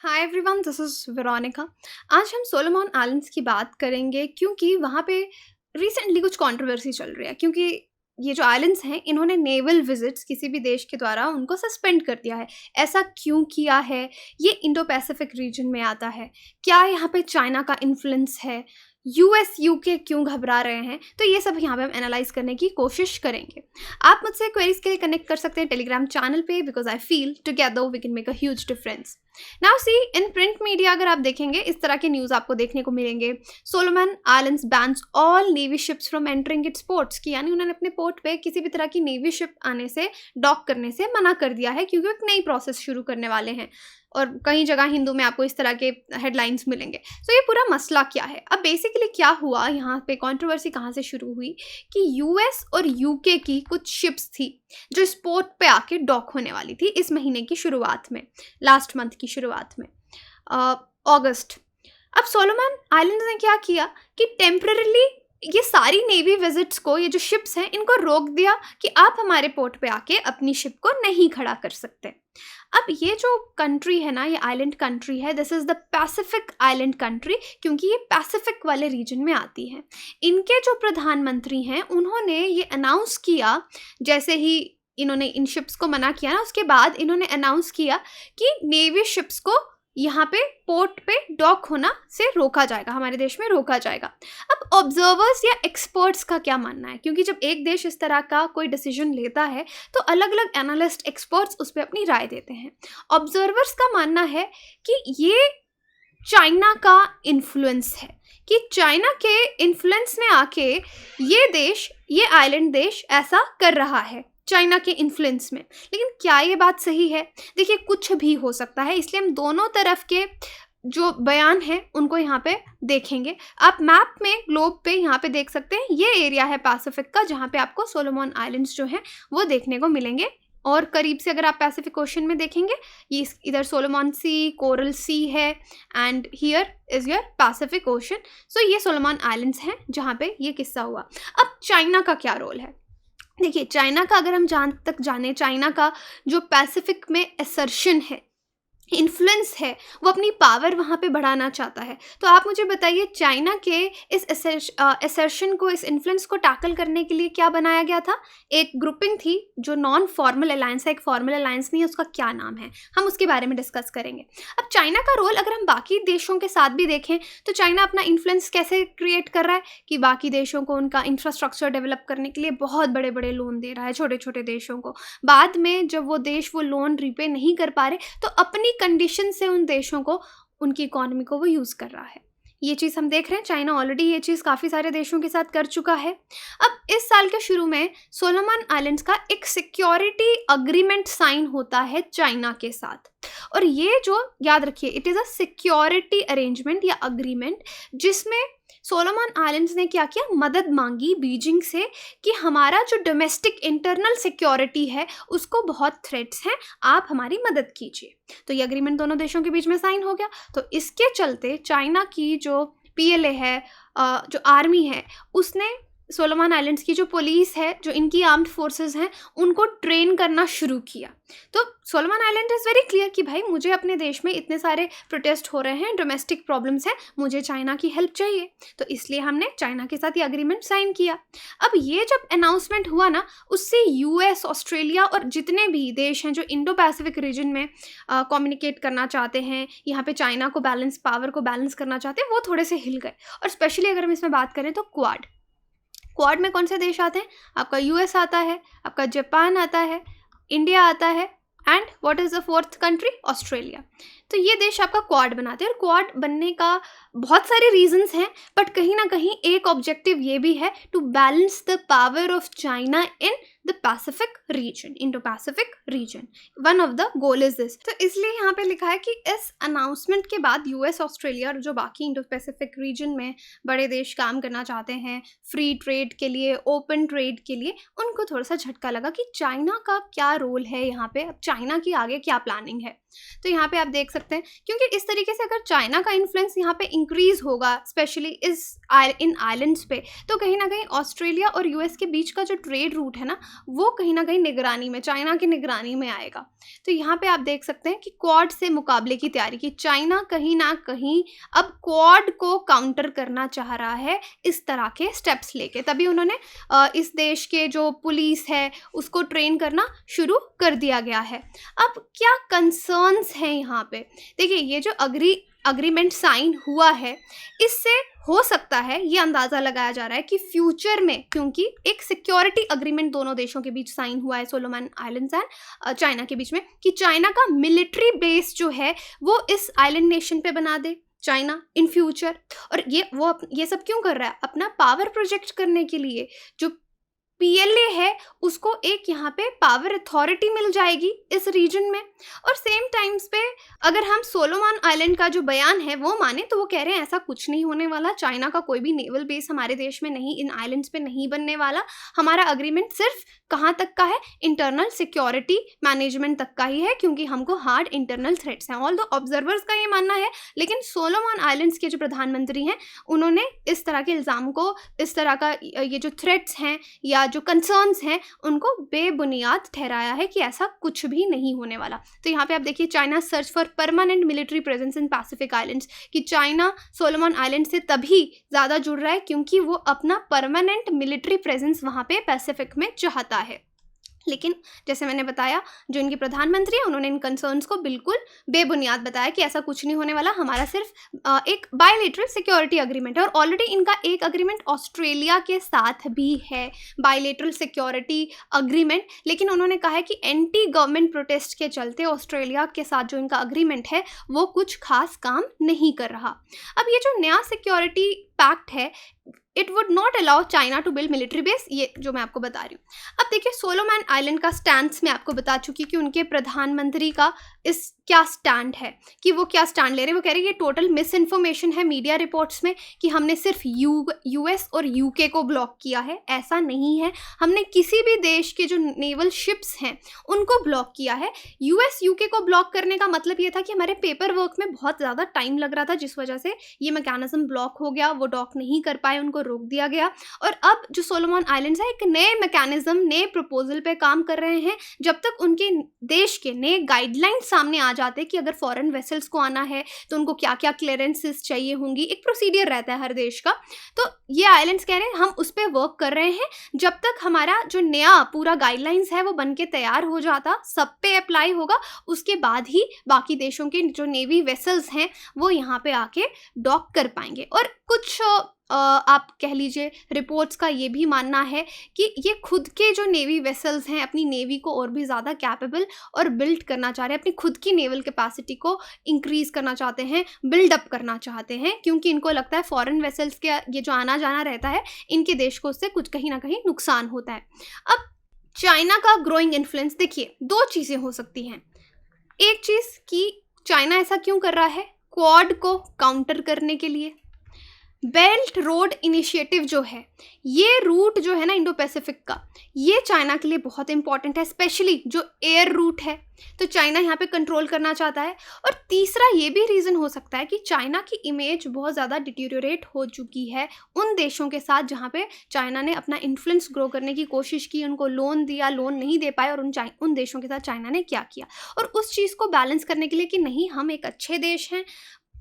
Hi everyone, this is Veronica. आज हम Solomon islands की बात करेंगे क्योंकि वहाँ पे रिसेंटली कुछ कंट्रोवर्सी चल रही है। क्योंकि ये जो आइलैंड्स हैं, इन्होंने नेवल विजिट्स किसी भी देश के द्वारा उनको सस्पेंड कर दिया है। ऐसा क्यों किया है? ये इंडो पैसिफिक रीजन में आता है। क्या यहाँ पे चाइना का इन्फ्लुएंस है? यूएस यूके क्यों घबरा रहे हैं? तो ये सब यहाँ पे हम एनालाइज करने की कोशिश करेंगे। आप मुझसे क्वेरीज के लिए कनेक्ट कर सकते हैं टेलीग्राम चैनल पे, because I feel together we can make a huge difference. Now see, in print media अगर आप देखेंगे, इस तरह के न्यूज़ आपको देखने को मिलेंगे। Solomon islands bans all navy ships from entering it's ports, की यानी उन्होंने अपने पोर्ट पे किसी भी तरह की नेवी शिप आने से, डॉक करने से मना कर दिया है, क्योंकि एक नई प्रोसेस शुरू करने वाले हैं। और कई जगह हिंदू में आपको इस तरह के हेडलाइंस मिलेंगे। सो ये पूरा मसला क्या है? अब बेसिकली क्या हुआ यहाँ पे, कंट्रोवर्सी कहाँ से शुरू हुई कि यूएस और यूके की कुछ शिप्स थी जो इस पोर्ट पे आके डॉक होने वाली थी इस महीने की शुरुआत में, लास्ट मंथ की शुरुआत में, अगस्त। अब सोलोमन आइलैंड्स ने क्या किया कि टेम्पररीली ये सारी नेवी विजिट्स को, ये जो शिप्स हैं, इनको रोक दिया कि आप हमारे पोर्ट पे आके अपनी शिप को नहीं खड़ा कर सकते। अब ये जो कंट्री है ना, ये आइलैंड कंट्री है, this is the Pacific island country, क्योंकि ये पैसिफिक वाले रीजन में आती है। इनके जो प्रधानमंत्री हैं, उन्होंने ये अनाउंस किया, जैसे ही इन्होंने इन शिप्स को मना किया ना, उसके बाद इन्होंने अनाउंस किया कि नेवी शिप्स को यहाँ पे पोर्ट पे डॉक होना से रोका जाएगा, हमारे देश में रोका जाएगा। अब ऑब्जर्वर्स या एक्सपर्ट्स का क्या मानना है? क्योंकि जब एक देश इस तरह का कोई डिसीजन लेता है तो अलग अलग एनालिस्ट, एक्सपर्ट्स उस पर अपनी राय देते हैं। ऑब्जर्वर्स का मानना है कि ये चाइना का इन्फ्लुएंस है, कि चाइना के इन्फ्लुएंस में आके ये देश, ये आइलैंड देश ऐसा कर रहा है चाइना के इन्फ्लुएंस में। लेकिन क्या ये बात सही है? देखिए, कुछ भी हो सकता है, इसलिए हम दोनों तरफ के जो बयान हैं उनको यहाँ पे देखेंगे। आप मैप में, ग्लोब पे यहाँ पे देख सकते हैं, ये एरिया है पैसिफिक का, जहाँ पे आपको सोलोमन आइलैंड्स जो हैं वो देखने को मिलेंगे। और करीब से अगर आप पैसिफिक ओशन में देखेंगे, ये इधर सोलोमन सी, कोरल सी है, and here is your Pacific Ocean. So ये सोलोमन आइलैंड्स हैं जहाँ पे ये किस्सा हुआ। अब चाइना का क्या रोल है? देखिए, चाइना का अगर हम जहाँ तक जाने, चाइना का जो पैसिफिक में असर्शन है, इन्फ्लुएंस है, वो अपनी पावर वहाँ पे बढ़ाना चाहता है। तो आप मुझे बताइए, चाइना के इस असर्शन को, इस इन्फ्लुएंस को टैकल करने के लिए क्या बनाया गया था? एक ग्रुपिंग थी जो नॉन फॉर्मल अलायंस है, एक फॉर्मल अलायंस नहीं है, उसका क्या नाम है, हम उसके बारे में डिस्कस करेंगे। अब चाइना का रोल अगर हम बाकी देशों के साथ भी देखें तो चाइना अपना इन्फ्लुएंस कैसे क्रिएट कर रहा है कि बाकी देशों को उनका इंफ्रास्ट्रक्चर डेवलप करने के लिए बहुत बड़े बड़े लोन दे रहा है, छोटे छोटे देशों को। बाद में जब वो देश वो लोन रिपे नहीं कर पा रहे तो अपनी कंडीशन से उन देशों को, उनकी इकोनॉमी को वो यूज़ कर रहा है। ये चीज़ हम देख रहे हैं, चाइना ऑलरेडी ये चीज़ काफ़ी सारे देशों के साथ कर चुका है। अब इस साल के शुरू में सोलोमन आइलैंड्स का एक सिक्योरिटी अग्रीमेंट साइन होता है चाइना के साथ। और ये जो, याद रखिए, it is a security arrangement या अग्रीमेंट, जिसमें सोलोमन आइलैंड्स ने क्या किया? मदद मांगी बीजिंग से कि हमारा जो डोमेस्टिक इंटरनल सिक्योरिटी है उसको बहुत थ्रेट्स हैं, आप हमारी मदद कीजिए। तो ये अग्रीमेंट दोनों देशों के बीच में साइन हो गया। तो इसके चलते चाइना की जो पीएलए है, जो आर्मी है, उसने सोलोमन आइलैंड्स की जो पुलिस है, जो इनकी आर्म्ड फोर्सेस हैं, उनको ट्रेन करना शुरू किया। तो Solomon island is very clear कि भाई, मुझे अपने देश में इतने सारे प्रोटेस्ट हो रहे हैं, डोमेस्टिक प्रॉब्लम्स हैं, मुझे चाइना की हेल्प चाहिए। तो इसलिए हमने चाइना के साथ ये अग्रीमेंट साइन किया। अब ये जब अनाउंसमेंट हुआ ना, उससे यूएस, ऑस्ट्रेलिया और जितने भी देश हैं जो इंडो पैसिफिक रीजन में कम्युनिकेट करना चाहते हैं, यहाँ पे चाइना को बैलेंस, पावर को बैलेंस करना चाहते हैं, वो थोड़े से हिल गए। और स्पेशली अगर हम इसमें बात करें तो क्वाड में कौन से देश आते हैं? आपका यूएस आता है, आपका जापान आता है, इंडिया आता है, and what is the fourth country? Australia. तो ये देश आपका क्वाड बनाते हैं। और क्वाड बनने का बहुत सारे रीजंस हैं, बट कहीं ना कहीं एक ऑब्जेक्टिव ये भी है, to balance the power of China in the Pacific region, Indo Pacific region. One of the goal is this. तो इसलिए यहाँ पे लिखा है कि इस अनाउंसमेंट के बाद यूएस, ऑस्ट्रेलिया और जो बाकी इंडो पैसिफिक रीजन में बड़े देश काम करना चाहते हैं फ्री ट्रेड के लिए, ओपन ट्रेड के लिए, उनको थोड़ा सा झटका लगा कि चाइना का क्या रोल है यहाँ पे, अब चाइना की आगे क्या प्लानिंग है। तो यहाँ पे आप देख सकते हैं, क्योंकि इस तरीके से अगर चाइना का इन्फ्लुएंस यहाँ पे इंक्रीज होगा, स्पेशली इन आइलैंड्स पे, तो कहीं ना कहीं ऑस्ट्रेलिया और यूएस के बीच का जो ट्रेड रूट है ना, वो कहीं न कहीं निगरानी में, चाइना की निगरानी में आएगा। तो यहाँ पे आप देख सकते हैं कि क्वाड से मुकाबले की तैयारी की चाइना कहीं न कहीं अब क्वाड को काउंटर करना चाह रहा है इस तरह के स्टेप्स लेके। तभी उन्होंने इस देश के जो पुलिस है उसको ट्रेन करना शुरू कर दिया गया है। अब क्या कंसर्न्स हैं यहाँ पे? देखिए, ये जो एग्रीमेंट साइन हुआ है, इससे हो सकता है, ये अंदाज़ा लगाया जा रहा है कि फ्यूचर में, क्योंकि एक सिक्योरिटी एग्रीमेंट दोनों देशों के बीच साइन हुआ है, सोलोमन आइलैंड्स एंड चाइना के बीच में, कि चाइना का मिलिट्री बेस जो है वो इस आइलैंड नेशन पे बना दे चाइना इन फ्यूचर। और ये सब क्यों कर रहा है? अपना पावर प्रोजेक्ट करने के लिए। जो पीएलए है उसको एक यहाँ पे पावर अथॉरिटी मिल जाएगी इस रीजन में। और सेम टाइम्स पे अगर हम सोलोमन आइलैंड का जो बयान है वो माने, तो वो कह रहे हैं ऐसा कुछ नहीं होने वाला, चाइना का कोई भी नेवल बेस हमारे देश में नहीं, इन आइलैंड्स पे नहीं बनने वाला। हमारा एग्रीमेंट सिर्फ कहाँ तक का है? इंटरनल सिक्योरिटी मैनेजमेंट तक का ही है, क्योंकि हमको हार्ड इंटरनल थ्रेट्स हैं। ऑल्दो ऑब्जर्वर्स का ये मानना है, लेकिन सोलोमन आइलैंड्स के जो प्रधानमंत्री हैं उन्होंने इस तरह के इल्ज़ाम को, इस तरह का ये जो थ्रेट्स हैं या जो कंसर्न्स हैं उनको बेबुनियाद ठहराया है कि ऐसा कुछ भी नहीं होने वाला। तो यहाँ पे आप देखिए, China search for permanent military presence in Pacific islands, कि चाइना सोलोमन आइलैंड से तभी ज़्यादा जुड़ रहा है क्योंकि वो अपना परमानेंट मिलिट्री प्रेजेंस वहाँ पे पैसिफिक में चाहता है। लेकिन जैसे मैंने बताया, जो इनके प्रधानमंत्री हैं उन्होंने इन कंसर्न्स को बिल्कुल बेबुनियाद बताया कि ऐसा कुछ नहीं होने वाला, हमारा सिर्फ एक बायलैटरल सिक्योरिटी एग्रीमेंट है। और ऑलरेडी इनका एक एग्रीमेंट ऑस्ट्रेलिया के साथ भी है, बायलैटरल सिक्योरिटी एग्रीमेंट। लेकिन उन्होंने कहा है कि एंटी गवर्नमेंट प्रोटेस्ट के चलते ऑस्ट्रेलिया के साथ जो इनका एग्रीमेंट है वो कुछ खास काम नहीं कर रहा। अब ये जो नया सिक्योरिटी पैक्ट है, it would not allow China to build military base, ये जो मैं आपको बता रही हूँ। अब देखिए, सोलोमन आइलैंड का स्टैंड मैं आपको बता चुकी कि उनके प्रधानमंत्री का इस क्या स्टैंड है, कि वो क्या स्टैंड ले रहे हैं। वो कह रहे हैं ये टोटल मिस इन्फॉर्मेशन है मीडिया रिपोर्ट्स में कि हमने सिर्फ यूएस और यूके को ब्लॉक किया है, ऐसा नहीं है। हमने किसी भी देश के जो नेवल शिप्स हैं उनको ब्लॉक किया है। यूएस यूके को ब्लॉक करने का मतलब ये था कि हमारे पेपर वर्क में बहुत ज़्यादा टाइम लग रहा था, जिस वजह से ये मैकेनिज्म ब्लॉक हो गया, वो डॉक नहीं कर पाए, उनको रोक दिया गया। और अब जो सोलोमन आइलैंड्स है एक नए मैकेनिज्म, नए प्रपोजल पे काम कर रहे हैं। जब तक उनके देश के नए गाइडलाइन सामने आ जाते कि अगर फॉरेन वेसल्स को आना है तो उनको क्या क्या क्लियरेंसेस चाहिए होंगी, एक प्रोसीडियर रहता है हर देश का, तो ये आइलैंड्स कह रहे हैं हम उस पर वर्क कर रहे हैं। जब तक हमारा जो नया पूरा गाइडलाइंस है वो बन के तैयार हो जाता, सब पे अप्लाई होगा, उसके बाद ही बाकी देशों के जो नेवी वेसल्स हैं वो यहाँ पे आके डॉक कर पाएंगे। और कुछ आप कह लीजिए रिपोर्ट्स का ये भी मानना है कि ये खुद के जो नेवी वेसल्स हैं अपनी नेवी को और भी ज़्यादा कैपेबल और बिल्ड करना चाह रहे हैं, अपनी खुद की नेवल कैपेसिटी को इंक्रीज़ करना चाहते हैं, बिल्डअप करना चाहते हैं, क्योंकि इनको लगता है फॉरेन वेसल्स के ये जो आना जाना रहता है इनके देश को उससे कुछ कहीं ना कहीं नुकसान होता है। अब चाइना का ग्रोइंग इन्फ्लुएंस, देखिए दो चीज़ें हो सकती हैं। एक चीज़ कि चाइना ऐसा क्यों कर रहा है, क्वाड को काउंटर करने के लिए। बेल्ट रोड इनिशिएटिव जो है, ये रूट जो है ना इंडो पैसिफिक का, ये चाइना के लिए बहुत इंपॉर्टेंट है, स्पेशली जो एयर रूट है, तो चाइना यहाँ पे कंट्रोल करना चाहता है। और तीसरा ये भी रीज़न हो सकता है कि चाइना की इमेज बहुत ज़्यादा डिटीरियोरेट हो चुकी है उन देशों के साथ जहाँ पे चाइना ने अपना इन्फ्लुएंस ग्रो करने की कोशिश की, उनको लोन दिया, लोन नहीं दे पाए, और उन देशों के साथ चाइना ने क्या किया। और उस चीज़ को बैलेंस करने के लिए कि नहीं हम एक अच्छे देश हैं,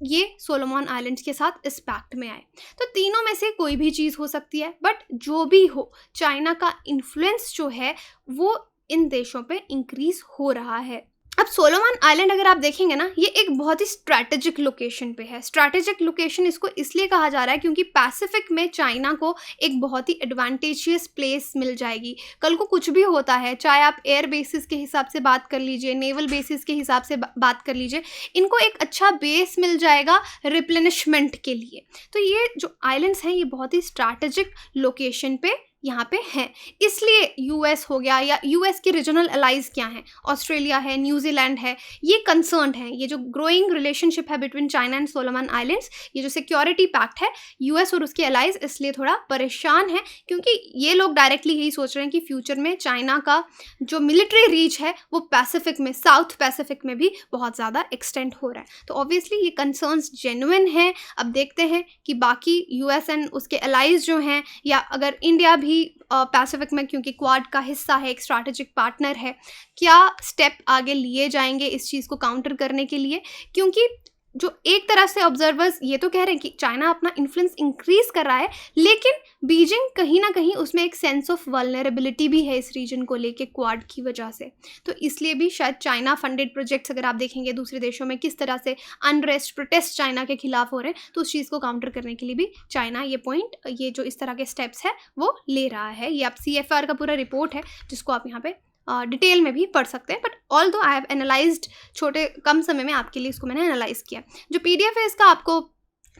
ये सोलोमन आइलैंड्स के साथ इस पैक्ट में आए। तो तीनों में से कोई भी चीज़ हो सकती है, बट जो भी हो चाइना का इन्फ्लुएंस जो है वो इन देशों पे इंक्रीज हो रहा है। अब सोलोमन आइलैंड अगर आप देखेंगे ना, ये एक बहुत ही स्ट्रैटेजिक लोकेशन पे है। स्ट्रैटेजिक लोकेशन इसको इसलिए कहा जा रहा है क्योंकि पैसिफिक में चाइना को एक बहुत ही एडवांटेजियस प्लेस मिल जाएगी। कल को कुछ भी होता है, चाहे आप एयर बेसिस के हिसाब से बात कर लीजिए, नेवल बेसिस के हिसाब से बात कर लीजिए, इनको एक अच्छा बेस मिल जाएगा रिप्लेनिशमेंट के लिए। तो ये जो आइलैंड्स हैं ये बहुत ही स्ट्रैटेजिक लोकेशन पे यहाँ पे हैं। इसलिए यूएस हो गया, या यूएस के रीजनल अलाइज क्या हैं, ऑस्ट्रेलिया है, न्यूजीलैंड है, ये कंसर्न्ड हैं। ये जो ग्रोइंग रिलेशनशिप है between China and Solomon islands, ये जो सिक्योरिटी पैक्ट है, यूएस और उसके अलाइज इसलिए थोड़ा परेशान है क्योंकि ये लोग डायरेक्टली यही सोच रहे हैं कि फ्यूचर में चाइना का जो मिलिट्री रीच है वो पैसिफिक में, साउथ पैसिफिक में भी बहुत ज़्यादा एक्सटेंड हो रहा है। तो ऑब्वियसली ये कंसर्न्स जेन्युइन हैं। अब देखते हैं कि बाकी यूएस एंड उसके अलाइज जो हैं, या अगर इंडिया भी भी पैसिफिक में, क्योंकि क्वाड का हिस्सा है, एक स्ट्रैटेजिक पार्टनर है, क्या स्टेप आगे लिए जाएंगे इस चीज़ को काउंटर करने के लिए? क्योंकि जो एक तरह से ऑब्जर्वर्स ये तो कह रहे हैं कि चाइना अपना इन्फ्लुएंस इंक्रीज कर रहा है, लेकिन बीजिंग कहीं ना कहीं उसमें एक सेंस ऑफ वल्नरेबिलिटी भी है इस रीजन को लेके क्वाड की वजह से। तो इसलिए भी शायद चाइना फंडेड प्रोजेक्ट्स अगर आप देखेंगे दूसरे देशों में किस तरह से अनरेस्ट प्रोटेस्ट चाइना के खिलाफ हो रहे हैं, तो उस चीज़ को काउंटर करने के लिए भी चाइना ये पॉइंट, ये जो इस तरह के स्टेप्स है वो ले रहा है। ये आप CFR का पूरा रिपोर्ट है जिसको आप यहाँ पे डिटेल में भी पढ़ सकते हैं, बट ऑल दो आई हैव एनालाइज्ड, छोटे कम समय में आपके लिए इसको मैंने एनालाइज किया। जो PDF है इसका आपको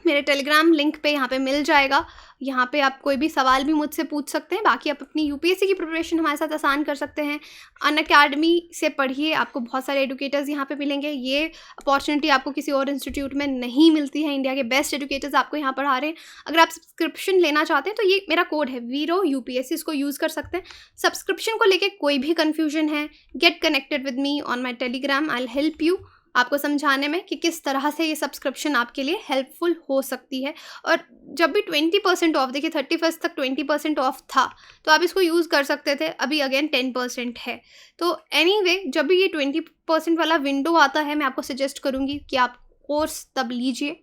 मेरे टेलीग्राम लिंक पे यहाँ पे मिल जाएगा। यहाँ पे आप कोई भी सवाल भी मुझसे पूछ सकते हैं। बाकी आप अपनी UPSC की प्रिपरेशन हमारे साथ आसान कर सकते हैं। अनअकैडमी से पढ़िए, आपको बहुत सारे एडुकेटर्स यहाँ पे मिलेंगे। ये अपॉर्चुनिटी आपको किसी और इंस्टीट्यूट में नहीं मिलती है। इंडिया के बेस्ट एडुकेटर्स आपको यहाँ पढ़ा रहे हैं। अगर आप सब्सक्रिप्शन लेना चाहते हैं तो ये मेरा कोड है वीरो UPSC, इसको यूज़ कर सकते हैं। सब्सक्रिप्शन को लेके कोई भी कन्फ्यूजन है, get connected with me on my Telegram, I will help you आपको समझाने में कि किस तरह से ये सब्सक्रिप्शन आपके लिए हेल्पफुल हो सकती है। और जब भी 20% ऑफ, देखिए 31 तक 20% ऑफ था तो आप इसको यूज़ कर सकते थे, अभी अगेन 10% है। तो एनीवे जब भी ये 20% वाला विंडो आता है, मैं आपको सजेस्ट करूँगी कि आप कोर्स तब लीजिए।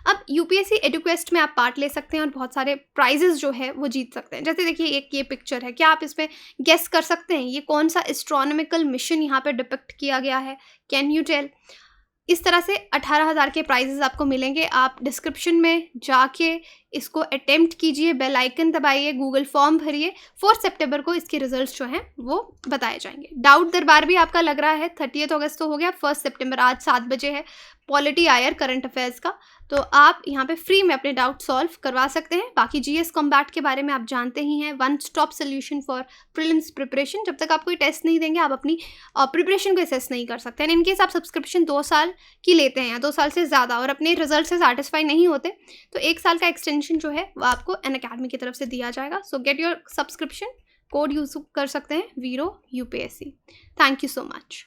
अब UPSC एडुक्वेस्ट में आप पार्ट ले सकते हैं और बहुत सारे प्राइजेस जो है वो जीत सकते हैं। जैसे देखिए एक ये पिक्चर है, क्या आप इसमें गेस कर सकते हैं ये कौन सा एस्ट्रोनॉमिकल मिशन यहाँ पे डिपिक्ट किया गया है? Can you tell? इस तरह से 18,000 के प्राइजेस आपको मिलेंगे। आप डिस्क्रिप्शन में जाके इसको अटेम्प्ट कीजिए, बेल आइकन दबाइए, गूगल फॉर्म भरिए। 4 सितंबर को इसके रिजल्ट्स जो हैं वो बताए जाएंगे। डाउट दरबार भी आपका लग रहा है, 30 अगस्त तो हो गया, 1 सितंबर आज 7 बजे है पॉलिटी आयर करंट अफेयर्स का, तो आप यहाँ पे फ्री में अपने डाउट सॉल्व करवा सकते हैं। बाकी GS कॉम्बैट के बारे में आप जानते ही हैं, one stop solution for prelims preparation. जब तक आप कोई टेस्ट नहीं देंगे आप अपनी प्रिपरेशन को असेस नहीं कर सकते हैं। इनकेस आप सब्सक्रिप्शन 2 साल की लेते हैं या 2 साल से ज़्यादा और अपने रिजल्ट से सेटिस्फाई नहीं होते, तो 1 साल का एक्सटेंशन जो है वो आपको अनअकैडमी की तरफ से दिया जाएगा। सो get your subscription, code use कर सकते हैं वीरो UPSC। Thank you so much.